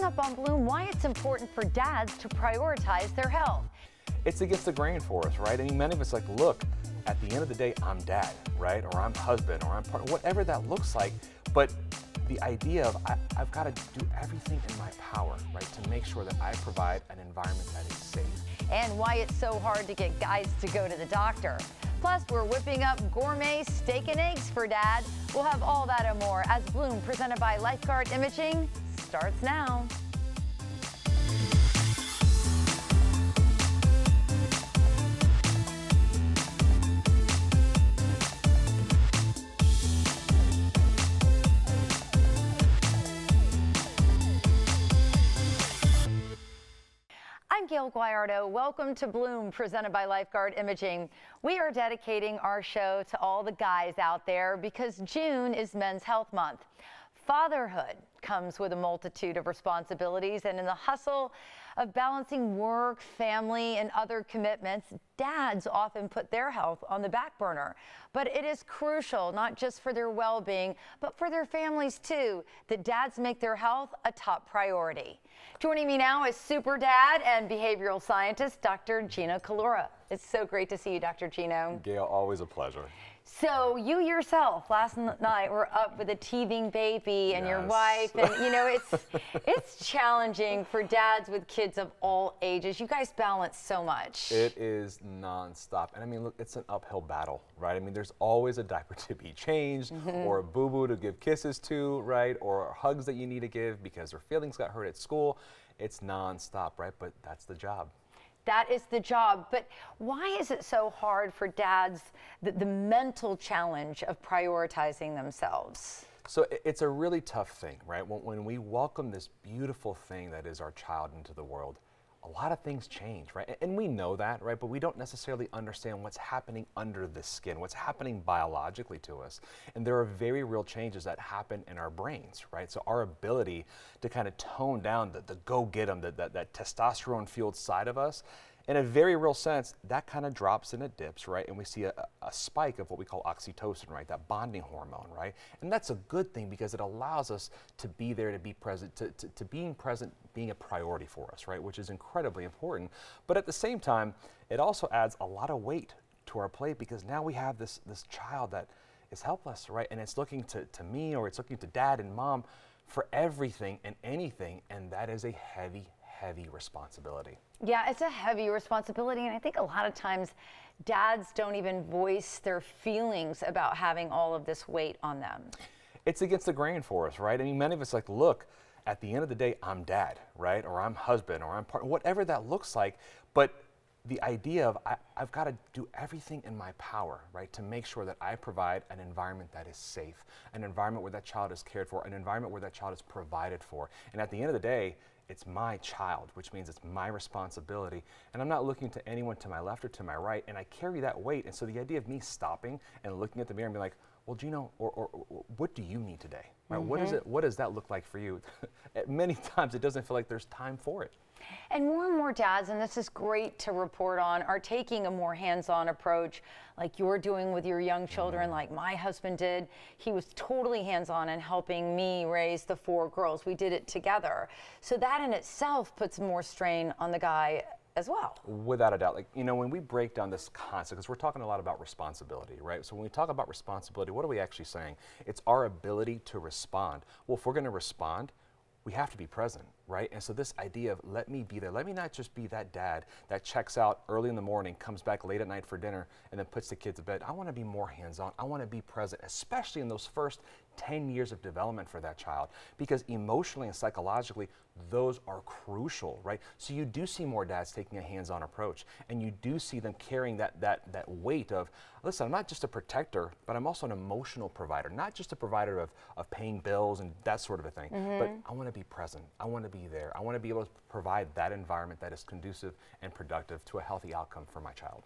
Coming up on Bloom, why it's important for dads to prioritize their health. It's against the grain for us, right? I mean, many of us like, look, at the end of the day, I'm dad, right? Or I'm husband, or I'm partner, whatever that looks like. But the idea of I've got to do everything in my power, right, to make sure that I provide an environment that is safe. And why it's so hard to get guys to go to the doctor. Plus, we're whipping up gourmet steak and eggs for dad. We'll have all that and more as Bloom, presented by Lifeguard Imaging, starts now. I'm Gayle Guyardo. Welcome to Bloom, presented by Lifeguard Imaging. We are dedicating our show to all the guys out there because June is Men's Health Month. Fatherhood comes with a multitude of responsibilities, and in the hustle of balancing work, family, and other commitments, dads often put their health on the back burner. But it is crucial, not just for their well-being, but for their families too, that dads make their health a top priority. Joining me now is super dad and behavioral scientist, Dr. Gino Calora. It's so great to see you, Dr. Gino. Gayle, always a pleasure. So you yourself last night were up with a teething baby and your wife, and you know it's challenging for dads with kids of all ages. You guys balance so much. It is nonstop, and I mean, look, it's an uphill battle, right? I mean, there's always a diaper to be changed, or a boo-boo to give kisses to, right? Or hugs that you need to give because their feelings got hurt at school. It's nonstop, right? But that's the job. That is the job. But why is it so hard for dads, the mental challenge of prioritizing themselves? So it's a really tough thing, right? When we welcome this beautiful thing that is our child into the world, a lot of things change, right? And we know that, right? But we don't necessarily understand what's happening under the skin, what's happening biologically to us. And there are very real changes that happen in our brains, right? So our ability to kind of tone down the go-get-em, that testosterone-fueled side of us, in a very real sense, that kind of drops and it dips, right? And we see a spike of what we call oxytocin, right? That bonding hormone, right? And that's a good thing because it allows us to be there, to be present, to being present, being a priority for us, right? Which is incredibly important. But at the same time, it also adds a lot of weight to our plate because now we have this child that is helpless, right? And it's looking to me, or it's looking to dad and mom for everything and anything, and that is a heavy responsibility. Yeah, it's a heavy responsibility, and I think a lot of times dads don't even voice their feelings about having all of this weight on them. It's against the grain for us, right? I mean, many of us like, look, at the end of the day, I'm dad, right? Or I'm husband, or I'm partner, whatever that looks like. But the idea of I've got to do everything in my power, right, to make sure that I provide an environment that is safe, an environment where that child is cared for, an environment where that child is provided for. And at the end of the day, it's my child, which means it's my responsibility. And I'm not looking to anyone to my left or to my right, and I carry that weight. And so the idea of me stopping and looking at the mirror and being like, well, Gino, or what do you need today? Right? What does that look like for you? Many times it doesn't feel like there's time for it. And more dads, and this is great to report on, are taking a more hands-on approach like you're doing with your young children, like my husband did. He was totally hands-on in helping me raise the 4 girls. We did it together. So that in itself puts more strain on the guy as well. Without a doubt. Like, you know, when we break down this concept, because we're talking a lot about responsibility, right? So when we talk about responsibility, what are we actually saying? It's our ability to respond. Well, if we're going to respond, we have to be present, right? And so this idea of let me be there, let me not just be that dad that checks out early in the morning, comes back late at night for dinner, and then puts the kids to bed. I want to be more hands-on. I want to be present, especially in those first 10 years of development for that child, because emotionally and psychologically, those are crucial, right? So you do see more dads taking a hands-on approach, and you do see them carrying that weight of, listen, I'm not just a protector, but I'm also an emotional provider, not just a provider of paying bills and that sort of a thing, but I want to be present. I want to be there. I want to be able to provide that environment that is conducive and productive to a healthy outcome for my child.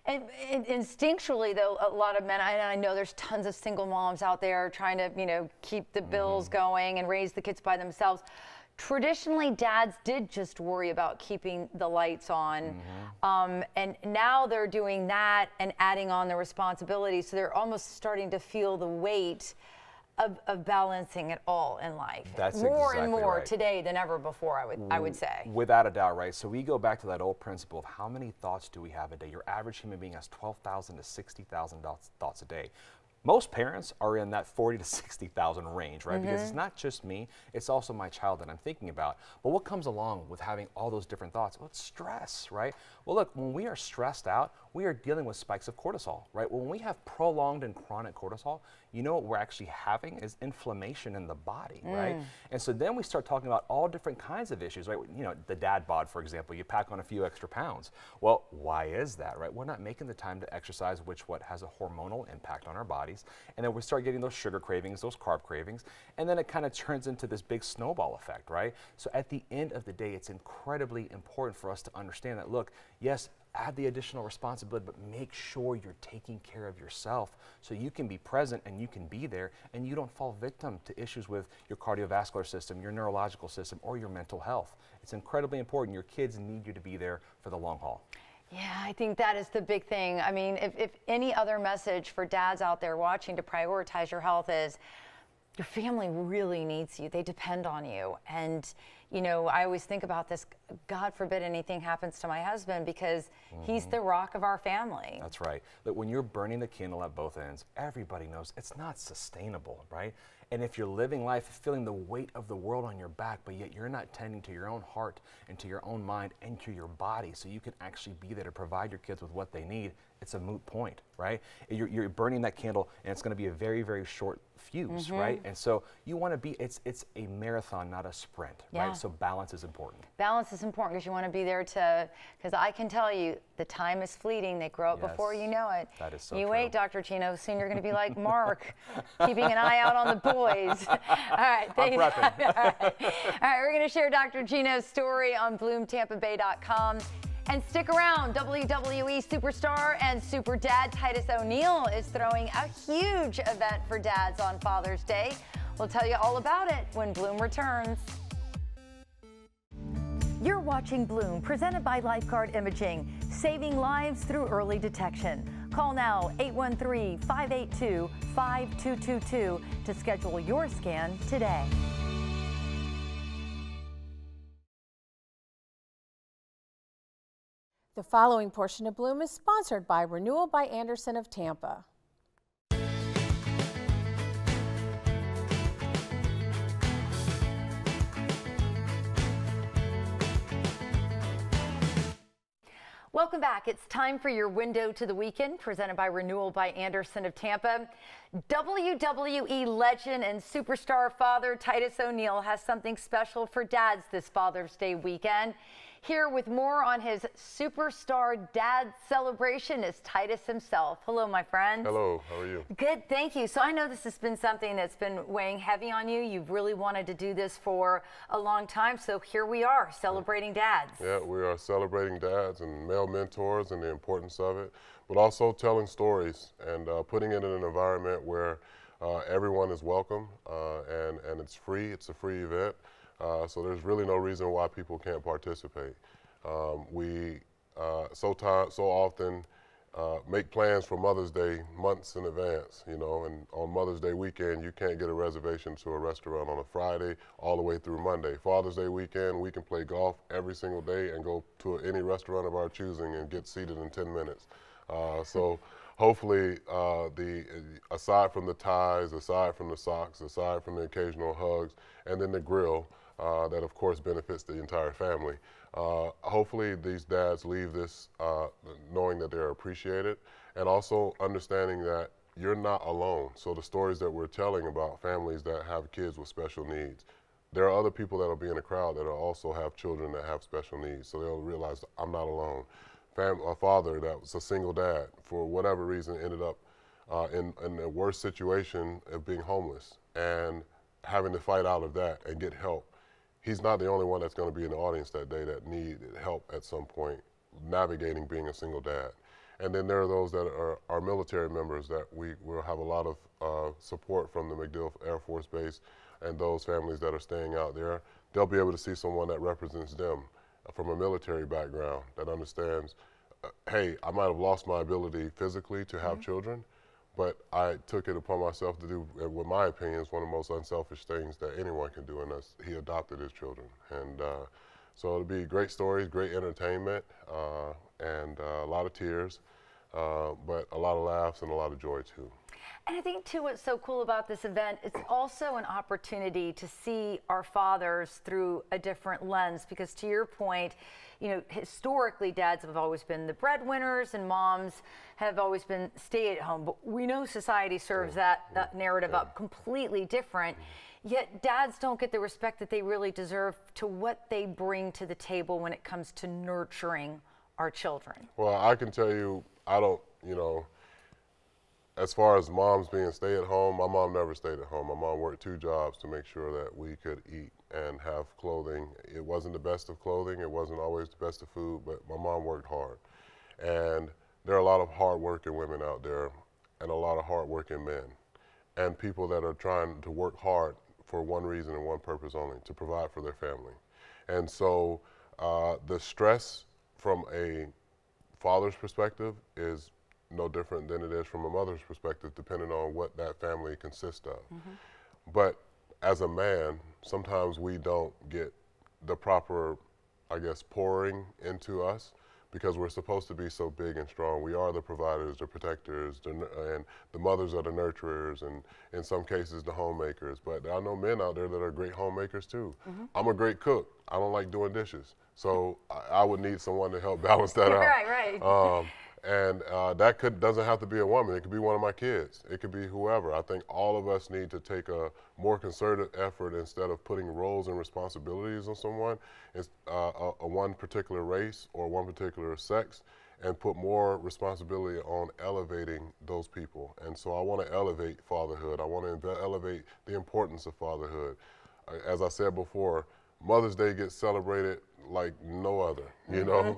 And instinctually, though, a lot of men, I know there's tons of single moms out there trying to, you know, keep the bills going and raise the kids by themselves. Traditionally, dads did just worry about keeping the lights on, and now they're doing that and adding on the responsibility, so they're almost starting to feel the weight of balancing it all in life. That's more exactly and more right. today than ever before, I would say. Without a doubt, right? So we go back to that old principle of how many thoughts do we have a day? Your average human being has 12,000 to 60,000 thoughts a day. Most parents are in that 40 to 60,000 range, right? Because it's not just me, it's also my child that I'm thinking about. But what comes along with having all those different thoughts? Well, it's stress, right? Well, look, when we are stressed out, we are dealing with spikes of cortisol, right? When we have prolonged and chronic cortisol, you know what we're actually having is inflammation in the body, right? And so then we start talking about all different kinds of issues, right? You know, the dad bod, for example, you pack on a few extra pounds. Well, why is that, right? We're not making the time to exercise, which has a hormonal impact on our bodies. And then we start getting those sugar cravings, those carb cravings, and then it kind of turns into this big snowball effect, right? So at the end of the day, it's incredibly important for us to understand that, look, yes, add the additional responsibility, but make sure you're taking care of yourself so you can be present and you can be there and you don't fall victim to issues with your cardiovascular system, your neurological system, or your mental health. It's incredibly important. Your kids need you to be there for the long haul. Yeah, I think that is the big thing. I mean, if any other message for dads out there watching to prioritize your health is, your family really needs you. They depend on you. And, you know, I always think about this, God forbid anything happens to my husband, because he's the rock of our family. That's right. Look, when you're burning the candle at both ends, everybody knows it's not sustainable, right? And if you're living life feeling the weight of the world on your back, but yet you're not tending to your own heart and to your own mind and to your body so you can actually be there to provide your kids with what they need, it's a moot point, right? You're burning that candle and it's going to be a very, very short fuse, right? And so you want to be, it's a marathon, not a sprint, right? So balance is important. Balance is important because you want to be there to, because I can tell you, the time is fleeting. They grow up before you know it. That is so you true. wait, Dr. Chino, soon you're going to be like Mark, keeping an eye out on the boys. All right. I'm prepping. All right, we're going to share Dr. Chino's story on BloomTampaBay.com. And stick around, WWE superstar and super dad Titus O'Neil is throwing a huge event for dads on Father's Day. We'll tell you all about it when Bloom returns. You're watching Bloom, presented by Lifeguard Imaging, saving lives through early detection. Call now, 813-582-5222 to schedule your scan today. The following portion of Bloom is sponsored by Renewal by Anderson of Tampa. Welcome back. It's time for your window to the weekend, presented by Renewal by Anderson of Tampa. WWE legend and superstar father Titus O'Neil has something special for dads this Father's Day weekend. Here with more on his superstar dad celebration is Titus himself. Hello, my friend. Hello, how are you? Good, thank you. So I know this has been something that's been weighing heavy on you. You've really wanted to do this for a long time, so here we are, celebrating dads. Yeah, we are celebrating dads and male mentors and the importance of it, but also telling stories and putting it in an environment where everyone is welcome and it's free. It's a free event. So there's really no reason why people can't participate. We so often make plans for Mother's Day months in advance, you know, and on Mother's Day weekend, you can't get a reservation to a restaurant on a Friday all the way through Monday. Father's Day weekend, we can play golf every single day and go to any restaurant of our choosing and get seated in 10 minutes. So hopefully, aside from the ties, aside from the socks, aside from the occasional hugs, and then the grill, that of course benefits the entire family. Hopefully these dads leave this knowing that they're appreciated and also understanding that you're not alone. So the stories that we're telling about families that have kids with special needs, there are other people that'll be in the crowd that also have children that have special needs. So they'll realize I'm not alone. A father that was a single dad, for whatever reason, ended up in the worst situation of being homeless and having to fight out of that and get help. He's not the only one that's going to be in the audience that day that need help at some point navigating being a single dad. And then there are those that are our military members that we will have a lot of support from the MacDill Air Force Base and those families that are staying out there. They'll be able to see someone that represents them from a military background that understands, hey, I might have lost my ability physically to have children, But I took it upon myself to do, with my opinion, is one of the most unselfish things that anyone can do, and that's he adopted his children. And so it'll be great stories, great entertainment, and a lot of tears, but a lot of laughs and a lot of joy too. And I think too what's so cool about this event, it's also an opportunity to see our fathers through a different lens, because to your point, you know, historically dads have always been the breadwinners and moms have always been stay at home, but we know society serves that narrative up completely different. Yet dads don't get the respect that they really deserve to what they bring to the table when it comes to nurturing our children. Well, I can tell you, I don't, you know, as far as moms being stay at home, my mom never stayed at home. My mom worked 2 jobs to make sure that we could eat and have clothing. It wasn't the best of clothing, it wasn't always the best of food, but my mom worked hard. And there are a lot of hard-working women out there and a lot of hard-working men and people that are trying to work hard for one reason and one purpose only, to provide for their family. And so the stress from a father's perspective is no different than it is from a mother's perspective, depending on what that family consists of. But as a man, sometimes we don't get the proper, I guess, pouring into us, because we're supposed to be so big and strong. We are the providers, the protectors, and the mothers are the nurturers, and in some cases the homemakers. But I know men out there that are great homemakers too. I'm a great cook. I don't like doing dishes. So I would need someone to help balance that out. Right. And that doesn't have to be a woman. It could be one of my kids. It could be whoever. I think all of us need to take a more concerted effort, instead of putting roles and responsibilities on someone, one particular race or one particular sex, and put more responsibility on elevating those people. And so I want to elevate fatherhood. I want to elevate the importance of fatherhood. As I said before, Mother's Day gets celebrated like no other. You know,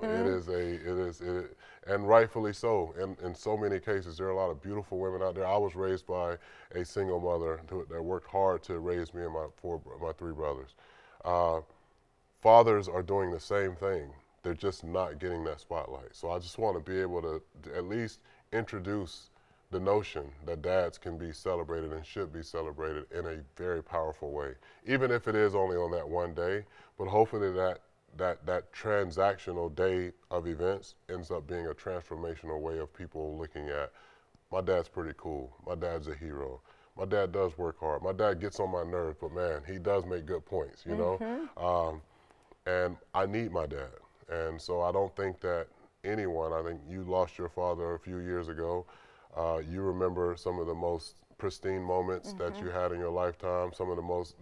and rightfully so. In so many cases, there are a lot of beautiful women out there. I was raised by a single mother that worked hard to raise me and my 3 brothers. Fathers are doing the same thing. They're just not getting that spotlight. So I just want to be able to at least introduce the notion that dads can be celebrated and should be celebrated in a very powerful way, even if it is only on that one day. But hopefully that transactional day of events ends up being a transformational way of people looking at, my dad's pretty cool, my dad's a hero, my dad does work hard, my dad gets on my nerves, but man, he does make good points, you know? And I need my dad. And so I don't think that anyone, I think you lost your father a few years ago. You remember some of the most pristine moments that you had in your lifetime, some of the most,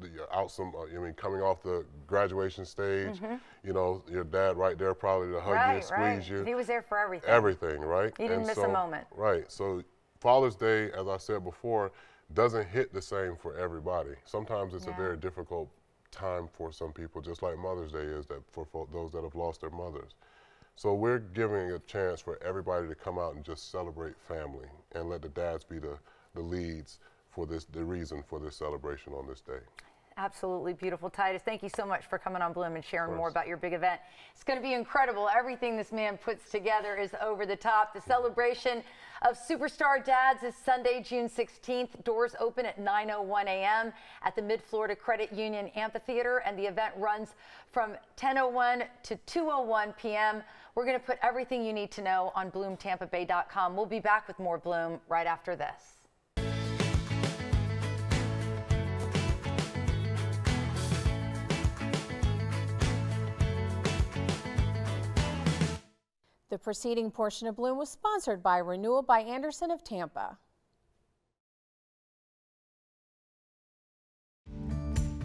coming off the graduation stage, you know, your dad right there probably to hug you, squeeze you. He was there for everything. Everything, right? He didn't miss a moment. Right, so Father's Day, as I said before, doesn't hit the same for everybody. Sometimes it's a very difficult time for some people, just like Mother's Day is that for those that have lost their mothers. So we're giving a chance for everybody to come out and just celebrate family and let the dads be the leads for this, the reason for this celebration on this day. Absolutely beautiful. Titus, thank you so much for coming on Bloom and sharing more about your big event. It's going to be incredible. Everything this man puts together is over the top. The celebration of Superstar Dads is Sunday, June 16th. Doors open at 9:01 a.m. at the Mid-Florida Credit Union Amphitheater, and the event runs from 10:01 to 2:01 p.m. We're going to put everything you need to know on BloomTampaBay.com. We'll be back with more Bloom right after this. The preceding portion of Bloom was sponsored by Renewal by Anderson of Tampa.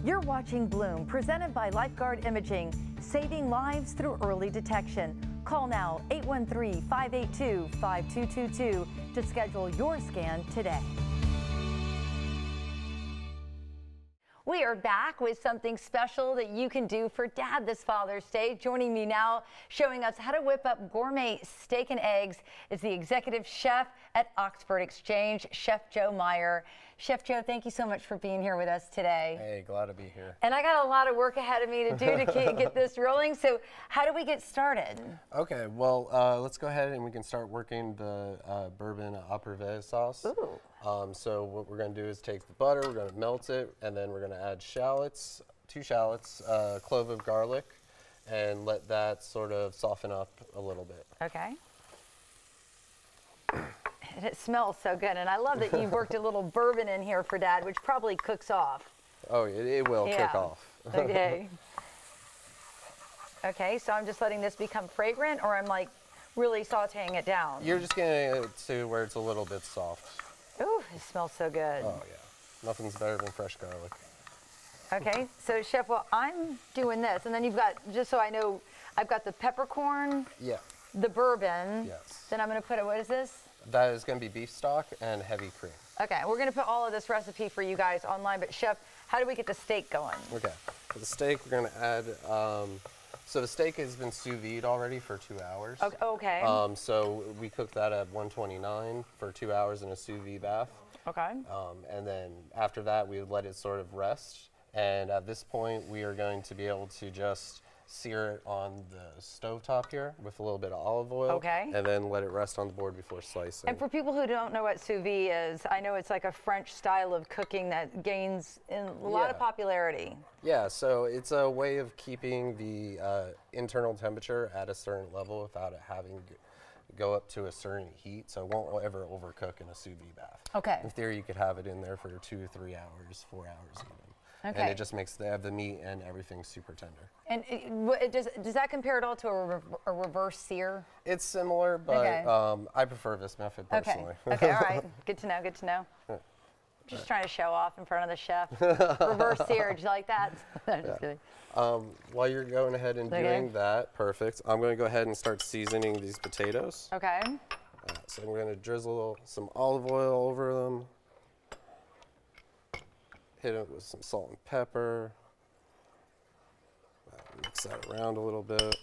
You're watching Bloom, presented by Lifeguard Imaging, saving lives through early detection. Call now 813-582-5222 to schedule your scan today. We are back with something special that you can do for Dad this Father's Day. Joining me now, showing us how to whip up gourmet steak and eggs, is the executive chef at Oxford Exchange, Chef Joe Meyer. Chef Joe, thank you so much for being here with us today. Hey, glad to be here. And I got a lot of work ahead of me to do to get this rolling. So how do we get started? Okay, well, let's go ahead and we can start working the bourbon au privé sauce. Ooh. So what we're going to do is take the butter, we're going to melt it, and then we're going to add shallots, 2 shallots, a clove of garlic, and let that sort of soften up a little bit. Okay. And it smells so good, and I love that you worked a little bourbon in here for Dad, which probably cooks off. Oh, it will cook off. Okay. Okay, so I'm just letting this become fragrant, or I'm like really sauteing it down? You're just getting it to where it's a little bit soft. Ooh, it smells so good. Oh, yeah. Nothing's better than fresh garlic. Okay, so Chef, well, I'm doing this, and then you've got, just so I know, I've got the peppercorn, Yeah. the bourbon. Yes. Then I'm going to put, what is this? That is going to be beef stock and heavy cream. Okay, we're going to put all of this recipe for you guys online, but Chef, how do we get the steak going? Okay, for the steak, we're going to add, so the steak has been sous vide already for 2 hours. Okay. So we cook that at 129 for 2 hours in a sous vide bath. Okay. And then after that, we let it sort of rest. And at this point, we are going to be able to just sear it on the stovetop here with a little bit of olive oil. Okay. And then let it rest on the board before slicing. And for people who don't know what sous vide is, I know it's like a French style of cooking that gains a lot of popularity. Yeah, so it's a way of keeping the internal temperature at a certain level without it having to go up to a certain heat, so it won't ever overcook in a sous vide bath. Okay. In theory, you could have it in there for 2 or 3 hours, 4 hours even. Okay. And it just makes the meat and everything super tender. And does that compare at all to a reverse sear? It's similar, but Okay. I prefer this method personally. Okay, all right. Good to know, good to know. Just trying to show off in front of the chef. Reverse sear, did you like that? No, just kidding. While you're going ahead and doing that, perfect, I'm going to go ahead and start seasoning these potatoes. Okay. So I'm going to drizzle some olive oil over them. Hit it with some salt and pepper. Mix that around a little bit.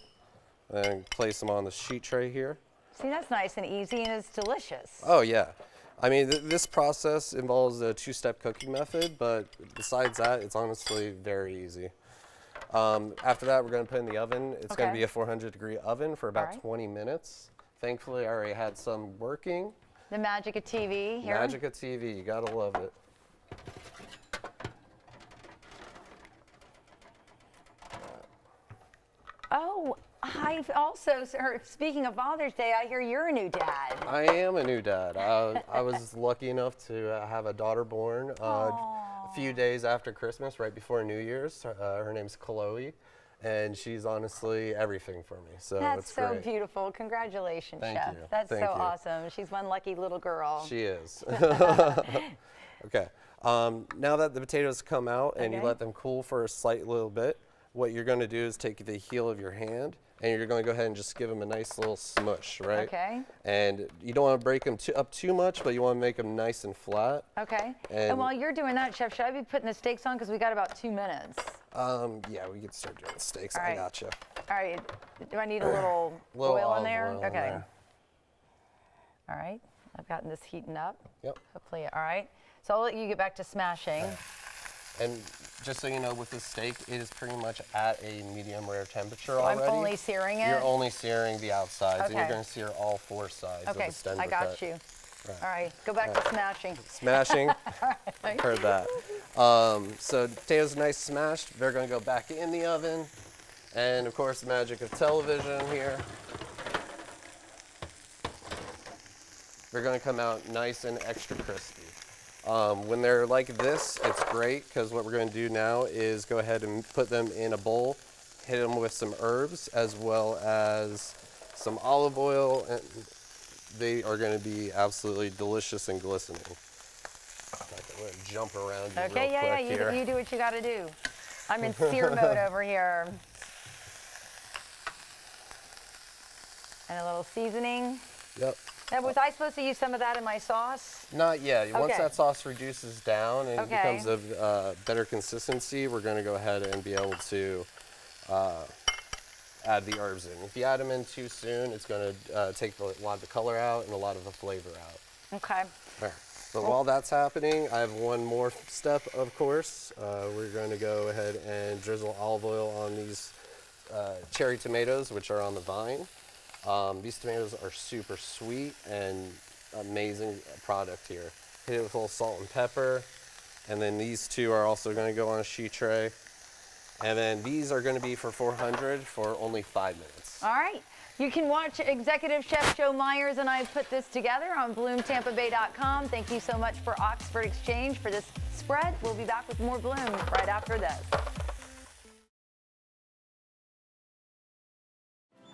And place them on the sheet tray here. See, that's nice and easy, and it's delicious. Oh, yeah. I mean, this process involves a 2-step cooking method, but besides that, it's honestly very easy. After that, we're going to put in the oven. It's going to be a 400-degree oven for about 20 minutes. Thankfully, I already had some working. The magic of TV here. Magic of TV. You got to love it. Oh, I've also heard, speaking of Father's Day, I hear you're a new dad. I am a new dad. I was lucky enough to have a daughter born a few days after Christmas, right before New Year's. Her name's Chloe, and she's honestly everything for me. So That's it's so great. beautiful. Congratulations, Thank Chef. you. That's Thank so you. awesome. She's one lucky little girl. She is. Okay. Now that the potatoes come out and you let them cool for a slight little bit, what you're going to do is take the heel of your hand and you're going to go ahead and just give them a nice little smush, right? Okay. And you don't want to break them up too much, but you want to make them nice and flat. Okay. And while you're doing that, Chef, should I be putting the steaks on? Because we got about 2 minutes. Yeah, we can start doing the steaks. All right. I gotcha. All right. Do I need a little oil in there? Oil in Okay. there. All right. I've gotten this heating up. Yep. Hopefully, all right. So I'll let you get back to smashing. And just so you know, with this steak, it is pretty much at a medium rare temperature So already. I'm only searing it? You're only searing the outsides, and you're Okay. going to sear all 4 sides of Okay, the stem I got cut. you. Right. All right, go back to smashing. Smashing. Heard that. So the potatoes are nice smashed. They're going to go back in the oven. And of course, the magic of television here. They're going to come out nice and extra crispy. When they're like this, it's great because what we're going to do now is go ahead and put them in a bowl, hit them with some herbs as well as some olive oil, and they are going to be absolutely delicious and glistening. I'm going to jump around you real quick here. You do what you got to do. I'm in sear mode over here. And a little seasoning. Yep. Now, was I supposed to use some of that in my sauce? Not yet. Once Okay. that sauce reduces down and Okay. becomes of better consistency, we're going to go ahead and be able to add the herbs in. If you add them in too soon, it's going to take a lot of the color out and a lot of the flavor out. Okay. There. But while that's happening, I have one more step, of course. We're going to go ahead and drizzle olive oil on these cherry tomatoes, which are on the vine. These tomatoes are super sweet and amazing product here. Hit it with a little salt and pepper. And then these two are also going to go on a sheet tray. And then these are going to be for 400 for only 5 minutes. All right. You can watch Executive Chef Joe Myers and I put this together on BloomTampaBay.com. Thank you so much for Oxford Exchange for this spread. We'll be back with more Bloom right after this.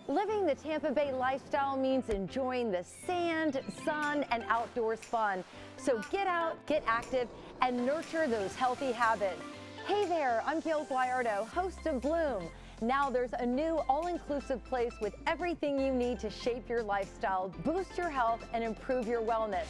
Living the Tampa Bay lifestyle means enjoying the sand, sun, and outdoors fun. So get out, get active, and nurture those healthy habits. Hey there, I'm Gayle Guyardo, host of Bloom. Now there's a new all-inclusive place with everything you need to shape your lifestyle, boost your health, and improve your wellness.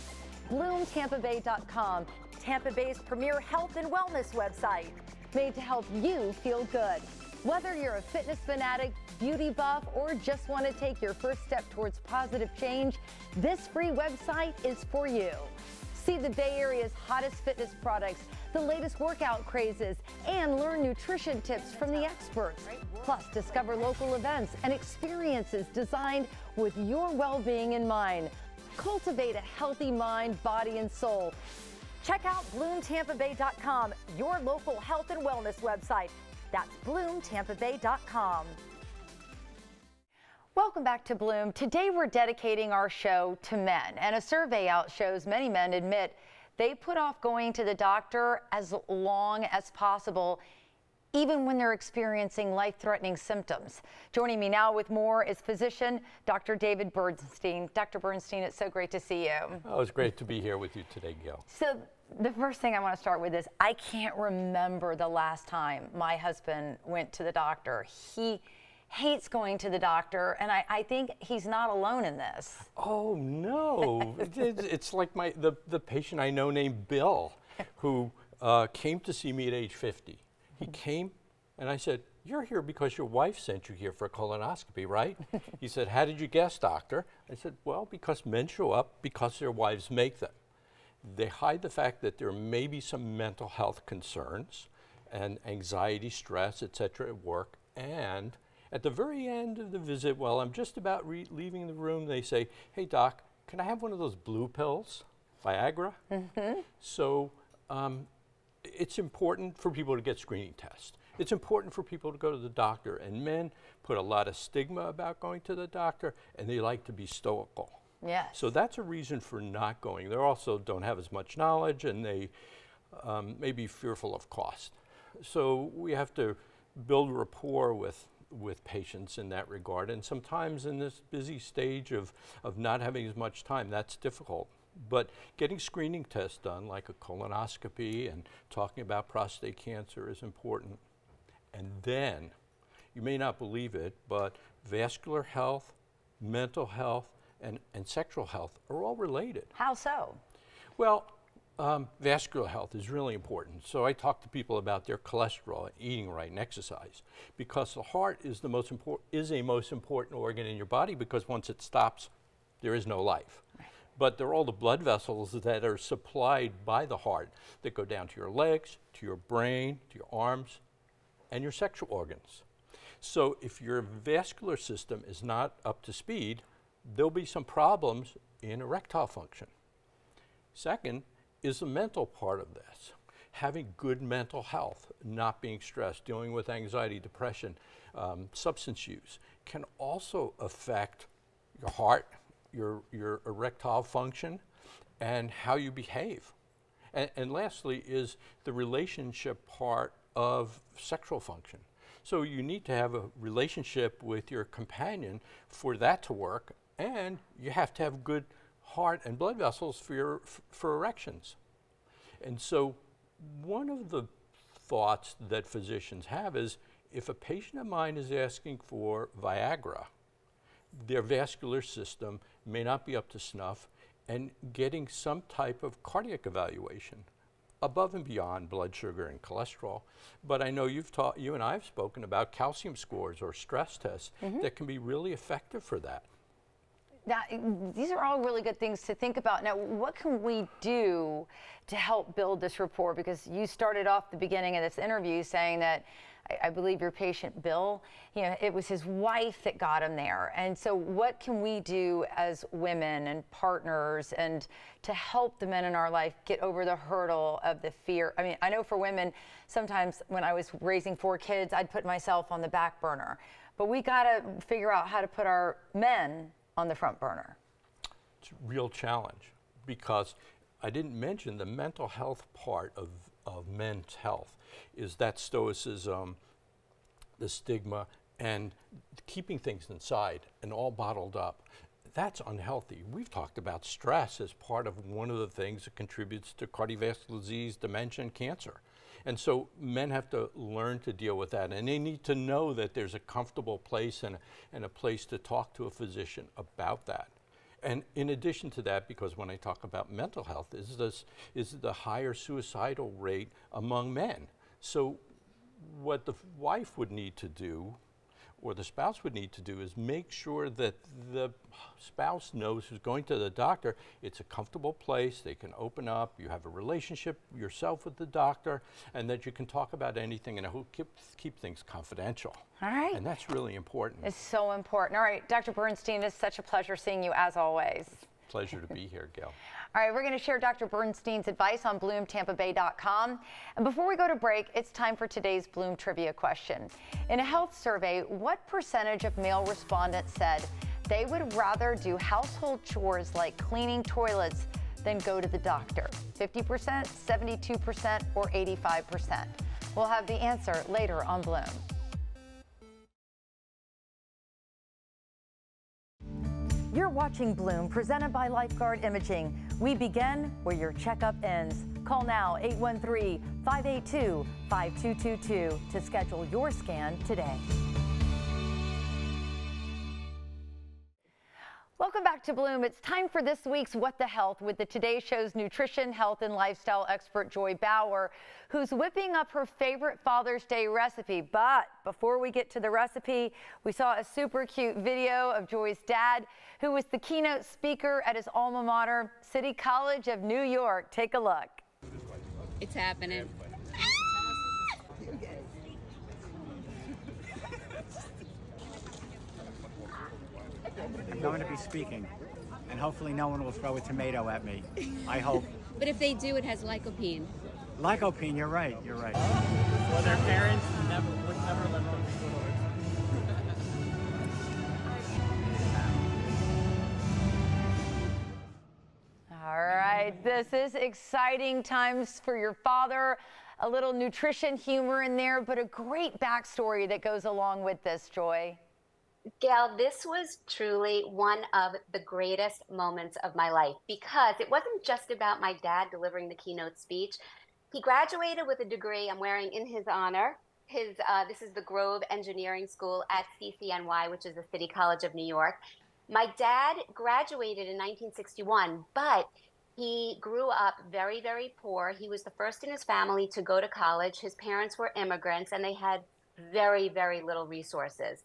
BloomTampaBay.com, Tampa Bay's premier health and wellness website, made to help you feel good. Whether you're a fitness fanatic, beauty buff, or just want to take your first step towards positive change, this free website is for you. See the Bay Area's hottest fitness products, the latest workout crazes, and learn nutrition tips from the experts. Plus, discover local events and experiences designed with your well-being in mind. Cultivate a healthy mind, body, and soul. Check out BloomTampaBay.com, your local health and wellness website. That's BloomTampaBay.com. Welcome back to Bloom. Today we're dedicating our show to men, and a survey out shows many men admit they put off going to the doctor as long as possible, even when they're experiencing life-threatening symptoms. Joining me now with more is physician Dr. David Bernstein. Dr. Bernstein, it's so great to see you. Oh, it's great to be here with you today, Gayle. So the first thing I want to start with is I can't remember the last time my husband went to the doctor. He hates going to the doctor, and I think he's not alone in this. Oh, no. It's like the patient I know named Bill, who came to see me at age 50. He came, and I said, "You're here because your wife sent you here for a colonoscopy, right?" He said, "How did you guess, doctor?" I said, "Well, because men show up because their wives make them. They hide the fact that there may be some mental health concerns and anxiety, stress, etc. at work, and at the very end of the visit, while I'm just about leaving the room, they say, 'Hey, doc, can I have one of those blue pills, Viagra?'" So it's important for people to get screening tests. It's important for people to go to the doctor, and men put a lot of stigma about going to the doctor, and they like to be stoical. Yes. So that's a reason for not going. They also don't have as much knowledge, and they may be fearful of cost. So we have to build rapport with patients in that regard, and sometimes in this busy stage of not having as much time, that's difficult. But getting screening tests done, like a colonoscopy and talking about prostate cancer, is important. And then, you may not believe it, but vascular health, mental health, and sexual health are all related. How so? Well, vascular health is really important. So I talk to people about their cholesterol, eating right, and exercise, because the heart is a most important organ in your body, because once it stops, there is no life. Right. But there are all the blood vessels that are supplied by the heart that go down to your legs, to your brain, to your arms, and your sexual organs. So if your vascular system is not up to speed, there'll be some problems in erectile function. Second is the mental part of this. Having good mental health, not being stressed, dealing with anxiety, depression, substance use, can also affect your heart, your erectile function, and how you behave. And lastly is the relationship part of sexual function. So you need to have a relationship with your companion for that to work, and you have to have good heart and blood vessels for erections. And so one of the thoughts that physicians have is, if a patient of mine is asking for Viagra, their vascular system may not be up to snuff, and getting some type of cardiac evaluation above and beyond blood sugar and cholesterol. But I know you and I have spoken about calcium scores or stress tests that can be really effective for that. these are all really good things to think about. Now, what can we do to help build this rapport? Because you started off the beginning of this interview saying that I believe your patient Bill, you know, it was his wife that got him there. And so what can we do as women and partners and to help the men in our life get over the hurdle of the fear? I mean, I know for women, sometimes when I was raising 4 kids, I'd put myself on the back burner. But we got to figure out how to put our men on the front burner. It's a real challenge because I didn't mention the mental health part of men's health is that stoicism, the stigma, and keeping things inside and all bottled up. That's unhealthy. We've talked about stress as part of one of the things that contributes to cardiovascular disease, dementia, and cancer. And so men have to learn to deal with that, and they need to know that there's a comfortable place and a place to talk to a physician about that. And in addition to that, because when I talk about mental health, is the higher suicidal rate among men. So what the wife would need to do, or the spouse would need to do, is make sure that the spouse knows who's going to the doctor, it's a comfortable place, they can open up, you have a relationship yourself with the doctor, and that you can talk about anything and keep things confidential. All right. And that's really important. It's so important. All right, Dr. Bernstein, it's such a pleasure seeing you as always. Pleasure to be here, Gail. All right, we're going to share Dr. Bernstein's advice on BloomTampaBay.com. And before we go to break, it's time for today's Bloom trivia question. In a health survey, what percentage of male respondents said they would rather do household chores like cleaning toilets than go to the doctor? 50%, 72%, or 85%? We'll have the answer later on Bloom. You're watching Bloom, presented by Lifeguard Imaging. We begin where your checkup ends. Call now, 813-582-5222 to schedule your scan today. Welcome back to Bloom. It's time for this week's What the Health with the Today Show's nutrition, health, and lifestyle expert, Joy Bauer, who's whipping up her favorite Father's Day recipe. But before we get to the recipe, we saw a super cute video of Joy's dad, who was the keynote speaker at his alma mater, City College of New York. Take a look. It's happening. I'm going to be speaking, and hopefully no one will throw a tomato at me. I hope. But if they do, it has lycopene. Lycopene, you're right, you're right. Well, their parents would never let them be good. All right, this is exciting times for your father. A little nutrition humor in there, but a great backstory that goes along with this, Joy. Gail, this was truly one of the greatest moments of my life because it wasn't just about my dad delivering the keynote speech. He graduated with a degree I'm wearing in his honor. This is the Grove Engineering School at CCNY, which is the City College of New York. My dad graduated in 1961, but he grew up very, very poor. He was the first in his family to go to college. His parents were immigrants, and they had very, very little resources.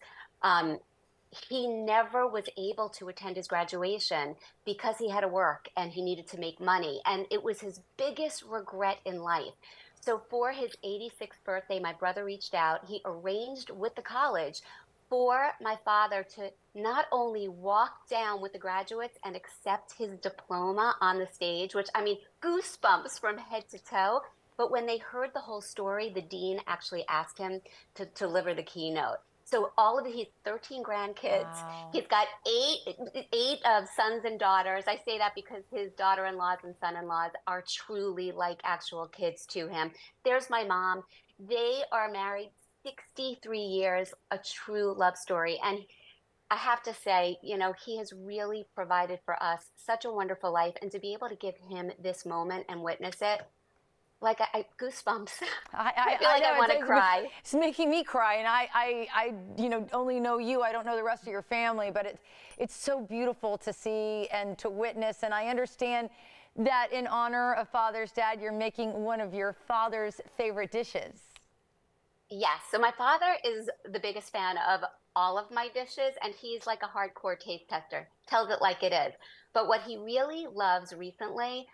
He never was able to attend his graduation because he had to work and he needed to make money. And it was his biggest regret in life. So for his 86th birthday, my brother reached out. He arranged with the college for my father to not only walk down with the graduates and accept his diploma on the stage, which, I mean, goosebumps from head to toe. But when they heard the whole story, the dean actually asked him to deliver the keynote. So all of his 13 grandkids, wow. He's got eight sons and daughters. I say that because his daughter-in-laws and son-in-laws are truly like actual kids to him. There's my mom. They are married 63 years, a true love story. And I have to say, you know, he has really provided for us such a wonderful life. And to be able to give him this moment and witness it, like I goosebumps. I feel like I want to cry. It's making me cry, and I you know, only know you. I don't know the rest of your family, but it's so beautiful to see and to witness. And I understand that in honor of Father's Dad, you're making one of your father's favorite dishes. Yes. So my father is the biggest fan of all of my dishes, and he's like a hardcore taste tester, tells it like it is. But what he really loves recently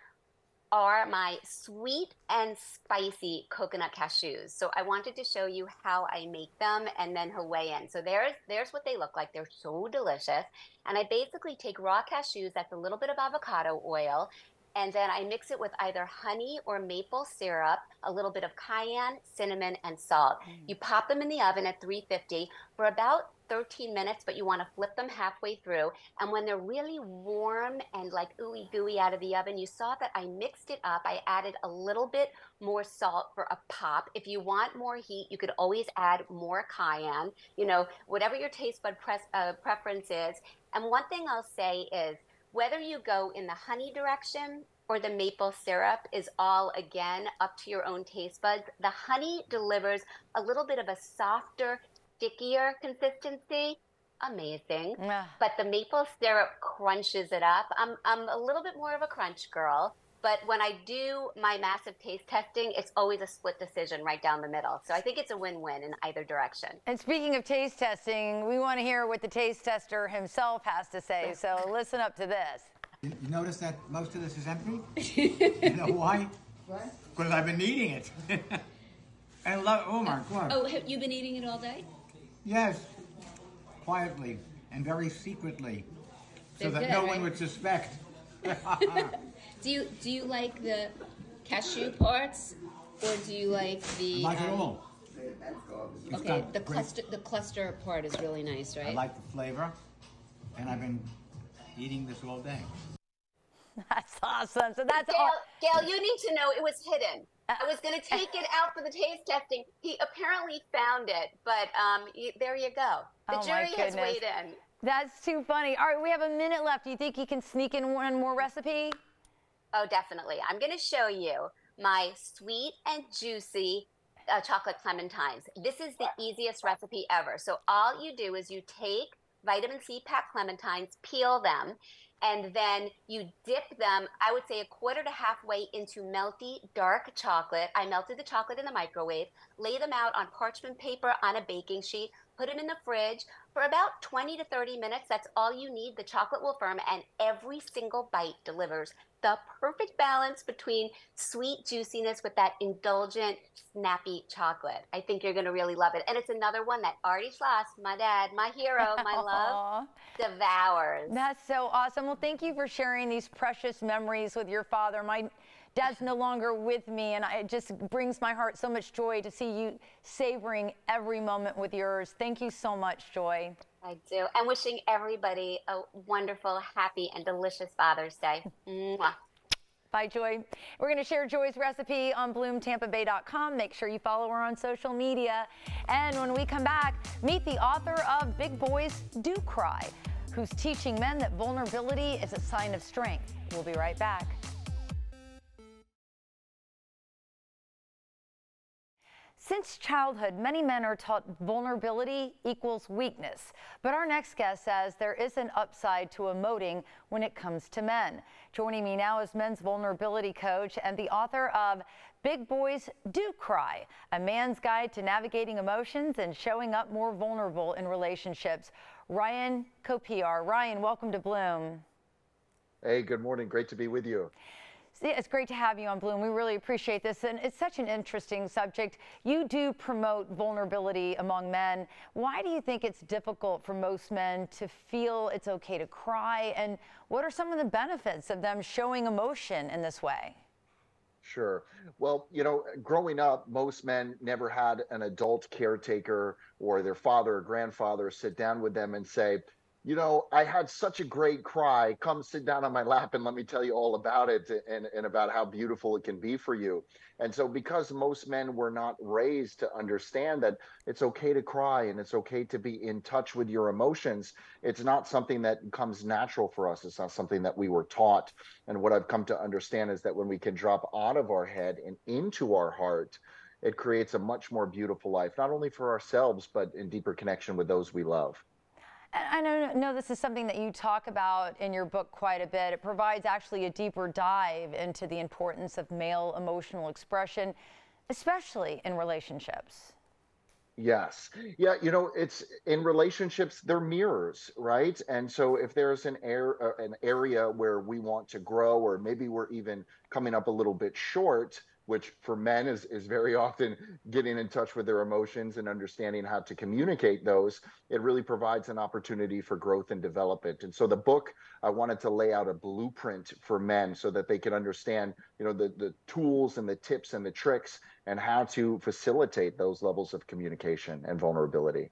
are my sweet and spicy coconut cashews. So I wanted to show you how I make them, and then he'll weigh in. So there's what they look like. They're so delicious. And I basically take raw cashews, that's a little bit of avocado oil, and then I mix it with either honey or maple syrup, a little bit of cayenne, cinnamon, and salt. You pop them in the oven at 350 for about 13 minutes, but you want to flip them halfway through. And when they're really warm and like ooey gooey out of the oven, you saw that I mixed it up. I added a little bit more salt for a pop. If you want more heat, you could always add more cayenne, you know, whatever your taste bud preference is. And one thing I'll say is, whether you go in the honey direction or the maple syrup is all, again, up to your own taste buds. The honey delivers a little bit of a softer, stickier consistency. Amazing. But the maple syrup crunches it up. I'm a little bit more of a crunch girl, but when I do my massive taste testing, it's always a split decision right down the middle. So I think it's a win-win in either direction. And speaking of taste testing, we want to hear what the taste tester himself has to say. So listen up to this. You notice that most of this is empty? You know why? What? Because I've been eating it. I love, oh my God. Oh, have you been eating it all day? Yes, quietly and very secretly, so that good, no right? one would suspect. Do you like the cashew parts, or do you like the? I like it all. It's Okay, got the great- cluster part is really nice, right? I like the flavor, and I've been eating this all day. That's awesome. So that's all. Gayle, you need to know it was hidden. I was going to take it out for the taste testing. He apparently found it, but there you go. The jury has weighed in. That's too funny. All right, we have a minute left. Do you think you can sneak in one more recipe? Oh, definitely. I'm going to show you my sweet and juicy chocolate clementines. This is the easiest recipe ever. So all you do is you take vitamin C packed clementines, peel them, and then you dip them, I would say, a quarter to halfway into melty dark chocolate. I melted the chocolate in the microwave, lay them out on parchment paper on a baking sheet, put them in the fridge for about 20 to 30 minutes. That's all you need. The chocolate will firm, and every single bite delivers the perfect balance between sweet juiciness with that indulgent, snappy chocolate. I think you're going to really love it. And it's another one that Artie Schloss, my dad, my hero, my love, devours. That's so awesome. Well, thank you for sharing these precious memories with your father. My dad's no longer with me, and it just brings my heart so much joy to see you savoring every moment with yours. Thank you so much, Joy. I do. And wishing everybody a wonderful, happy, and delicious Father's Day. Mwah. Bye, Joy. We're going to share Joy's recipe on BloomTampaBay.com. Make sure you follow her on social media. And when we come back, meet the author of Big Boys Do Cry, who's teaching men that vulnerability is a sign of strength. We'll be right back. Since childhood, many men are taught vulnerability equals weakness. But our next guest says there is an upside to emoting when it comes to men. Joining me now is men's vulnerability coach and the author of Big Boys Do Cry, a man's guide to navigating emotions and showing up more vulnerable in relationships. Ryan Kopiar. Ryan, welcome to Bloom. Hey, good morning. Great to be with you. It's great to have you on Bloom. We really appreciate this, and it's such an interesting subject. You do promote vulnerability among men. Why do you think it's difficult for most men to feel it's okay to cry, and what are some of the benefits of them showing emotion in this way? Sure. Well, you know, growing up, most men never had an adult caretaker or their father or grandfather sit down with them and say, you know, I had such a great cry. Come sit down on my lap and let me tell you all about it and about how beautiful it can be for you. And so because most men were not raised to understand that it's okay to cry and it's okay to be in touch with your emotions, it's not something that comes natural for us. It's not something that we were taught. And what I've come to understand is that when we can drop out of our head and into our heart, it creates a much more beautiful life, not only for ourselves, but in deeper connection with those we love. And I know this is something that you talk about in your book quite a bit. It provides actually a deeper dive into the importance of male emotional expression, especially in relationships. Yes. Yeah, it's in relationships, they're mirrors, right? And so if there's an area where we want to grow, or maybe we're even coming up a little bit short, which for men is very often getting in touch with their emotions and understanding how to communicate those, it really provides an opportunity for growth and development. And so the book, I wanted to lay out a blueprint for men so that they can understand, the tools and the tips and the tricks and how to facilitate those levels of communication and vulnerability.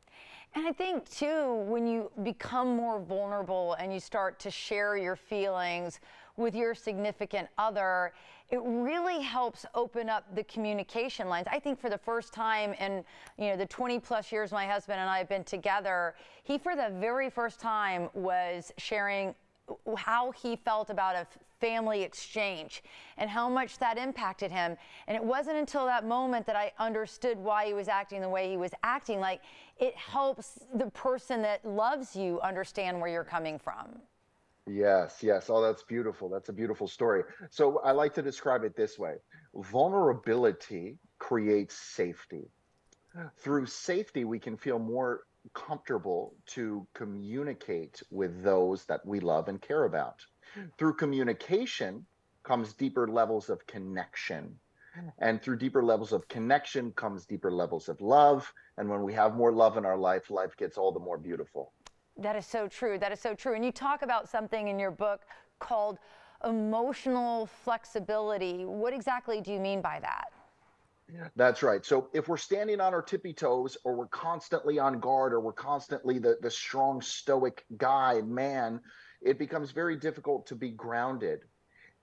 And I think, too, when you become more vulnerable and you start to share your feelings with your significant other, it really helps open up the communication lines. I think for the first time in, the 20-plus years my husband and I have been together, he, for the very first time, was sharing how he felt about a family exchange and how much that impacted him. And it wasn't until that moment that I understood why he was acting the way he was acting. Like, it helps the person that loves you understand where you're coming from. Yes, yes. Oh, that's beautiful. That's a beautiful story. So I like to describe it this way. Vulnerability creates safety. Through safety, we can feel more comfortable to communicate with those that we love and care about. Through communication comes deeper levels of connection. And through deeper levels of connection comes deeper levels of love. And when we have more love in our life, life gets all the more beautiful. That is so true. That is so true. And you talk about something in your book called emotional flexibility. What exactly do you mean by that? That's right. So if we're standing on our tippy toes, or we're constantly on guard, or we're constantly the strong, stoic guy, man, it becomes very difficult to be grounded.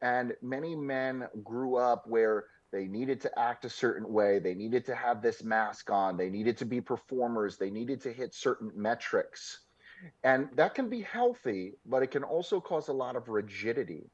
And many men grew up where they needed to act a certain way. They needed to have this mask on. They needed to be performers. They needed to hit certain metrics. And that can be healthy, but it can also cause a lot of rigidity.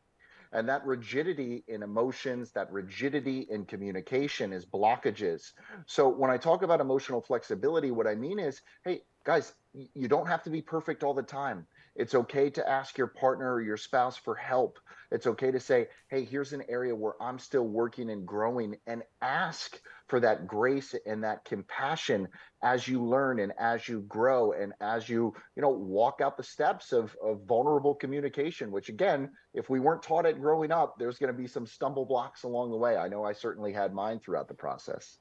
And that rigidity in emotions, that rigidity in communication is blockages. So when I talk about emotional flexibility, what I mean is, hey, guys, you don't have to be perfect all the time. It's okay to ask your partner or your spouse for help. It's okay to say, hey, here's an area where I'm still working and growing, and ask for that grace and that compassion as you learn and as you grow and as you, walk out the steps of vulnerable communication, which, again, if we weren't taught it growing up, there's going to be some stumble blocks along the way. I know I certainly had mine throughout the process.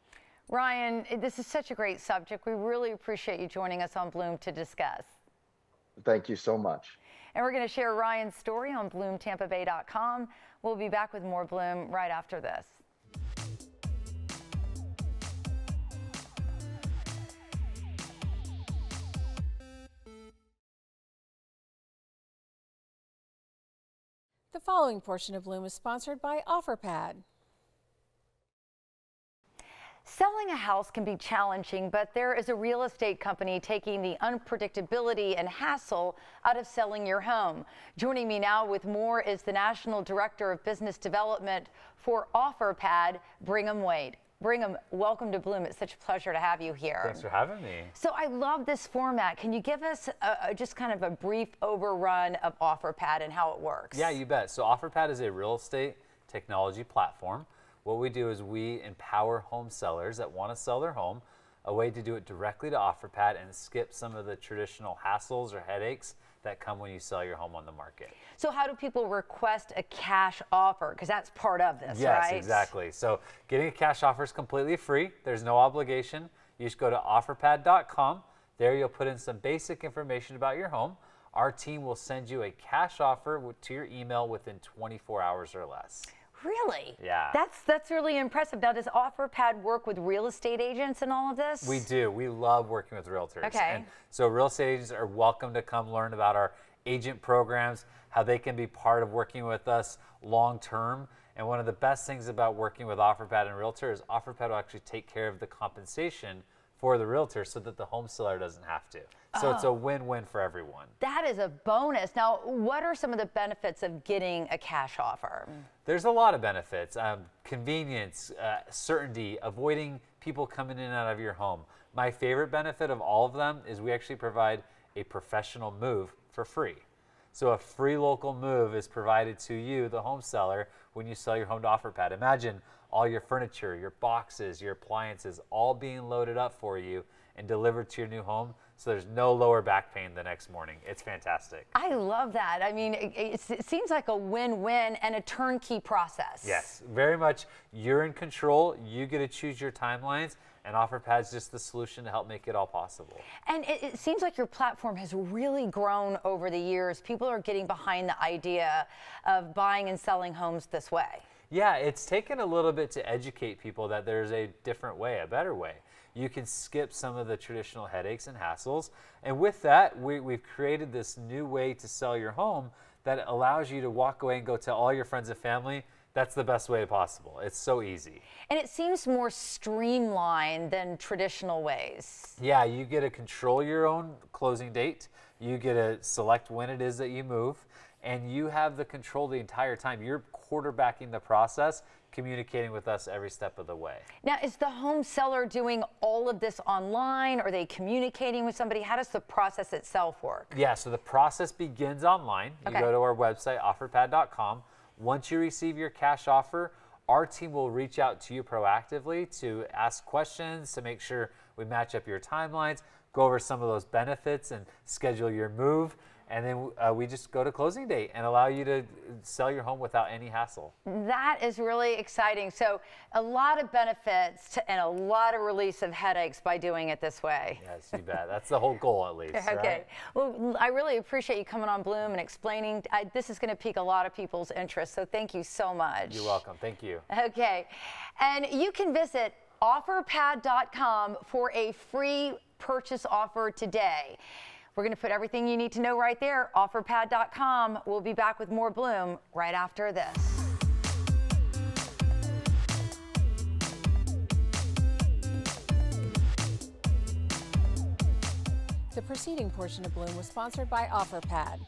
Ryan, this is such a great subject. We really appreciate you joining us on Bloom to discuss. Thank you so much. And we're going to share Ryan's story on BloomTampaBay.com. We'll be back with more Bloom right after this. The following portion of Bloom is sponsored by OfferPad. Selling a house can be challenging, but there is a real estate company taking the unpredictability and hassle out of selling your home. Joining me now with more is the National Director of Business Development for OfferPad, Brigham Wade. Brigham, welcome to Bloom. It's such a pleasure to have you here. Thanks for having me. So I love this format. Can you give us just kind of a brief overrun of OfferPad and how it works? Yeah, you bet. So OfferPad is a real estate technology platform. What we do is we empower home sellers that want to sell their home, a way to do it directly to OfferPad and skip some of the traditional hassles or headaches that come when you sell your home on the market. So how do people request a cash offer? Because that's part of this, yes, right? Yes, exactly. So getting a cash offer is completely free. There's no obligation. You just go to offerpad.com. There you'll put in some basic information about your home. Our team will send you a cash offer to your email within 24 hours or less. Really? Yeah. That's really impressive. Now, does OfferPad work with real estate agents and all of this? We do. We love working with realtors. Okay. And so real estate agents are welcome to come learn about our agent programs, how they can be part of working with us long term. And one of the best things about working with OfferPad and Realtor is OfferPad will actually take care of the compensation for the realtor so that the home seller doesn't have to. So it's a win-win for everyone. That is a bonus. Now, what are some of the benefits of getting a cash offer? There's a lot of benefits. Convenience, certainty, avoiding people coming in and out of your home. My favorite benefit of all of them is we actually provide a professional move for free. So a free local move is provided to you, the home seller, when you sell your home to OfferPad. Imagine all your furniture, your boxes, your appliances, all being loaded up for you and delivered to your new home, so there's no lower back pain the next morning. It's fantastic. I love that. I mean, it seems like a win-win and a turnkey process. Yes, very much. You're in control. You get to choose your timelines, and OfferPad's just the solution to help make it all possible. And it seems like your platform has really grown over the years. People are getting behind the idea of buying and selling homes this way. Yeah, it's taken a little bit to educate people that there's a different way, a better way. You can skip some of the traditional headaches and hassles. And with that, we've created this new way to sell your home that allows you to walk away and go tell all your friends and family, that's the best way possible. It's so easy. And it seems more streamlined than traditional ways. Yeah, you get to control your own closing date. You get to select when it is that you move. And you have the control the entire time. You're quarterbacking the process, communicating with us every step of the way. Now, is the home seller doing all of this online? Are they communicating with somebody? How does the process itself work? Yeah, so the process begins online. You go to our website, offerpad.com. Once you receive your cash offer, our team will reach out to you proactively to ask questions, to make sure we match up your timelines, go over some of those benefits and schedule your move. And then we just go to closing date and allow you to sell your home without any hassle. That is really exciting. So a lot of benefits and a lot of release of headaches by doing it this way. Yes, you bet. That's the whole goal, at least. Okay. Right? Well, I really appreciate you coming on Bloom and explaining. This is going to pique a lot of people's interest. So thank you so much. You're welcome. Thank you. Okay. And you can visit offerpad.com for a free purchase offer today. We're going to put everything you need to know right there, offerpad.com. We'll be back with more Bloom right after this. The preceding portion of Bloom was sponsored by OfferPad.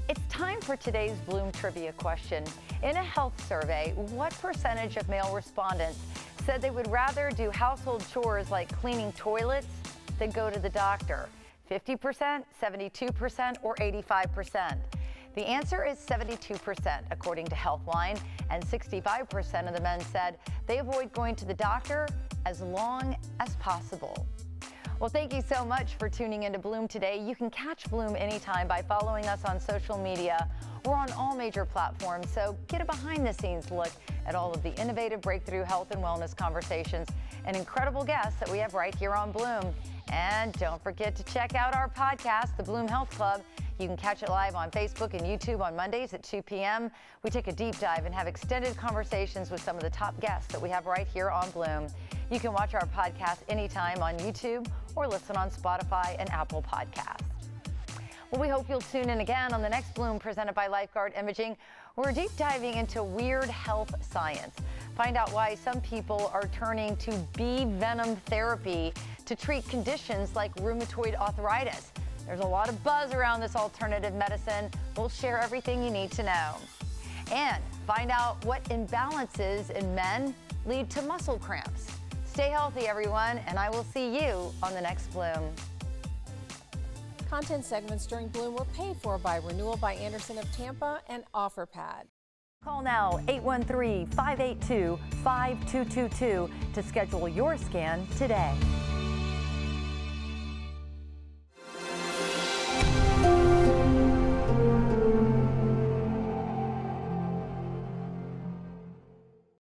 It's time for today's Bloom trivia question. In a health survey, what percentage of male respondents said they would rather do household chores like cleaning toilets than go to the doctor? 50%, 72%, or 85%? The answer is 72%, according to Healthline, and 65% of the men said they avoid going to the doctor as long as possible. Well, thank you so much for tuning into Bloom today. You can catch Bloom anytime by following us on social media. We're on all major platforms, so get a behind-the-scenes look at all of the innovative breakthrough health and wellness conversations and incredible guests that we have right here on Bloom. And don't forget to check out our podcast, The Bloom Health Club. You can catch it live on Facebook and YouTube on Mondays at 2 p.m. We take a deep dive and have extended conversations with some of the top guests that we have right here on Bloom. You can watch our podcast anytime on YouTube or listen on Spotify and Apple Podcasts. Well, we hope you'll tune in again on the next Bloom presented by Lifeguard Imaging. We're deep diving into weird health science. Find out why some people are turning to bee venom therapy to treat conditions like rheumatoid arthritis. There's a lot of buzz around this alternative medicine. We'll share everything you need to know. And find out what imbalances in men lead to muscle cramps. Stay healthy, everyone, and I will see you on the next Bloom. Content segments during Bloom were paid for by Renewal by Anderson of Tampa and OfferPad. Call now 813-582-5222 to schedule your scan today.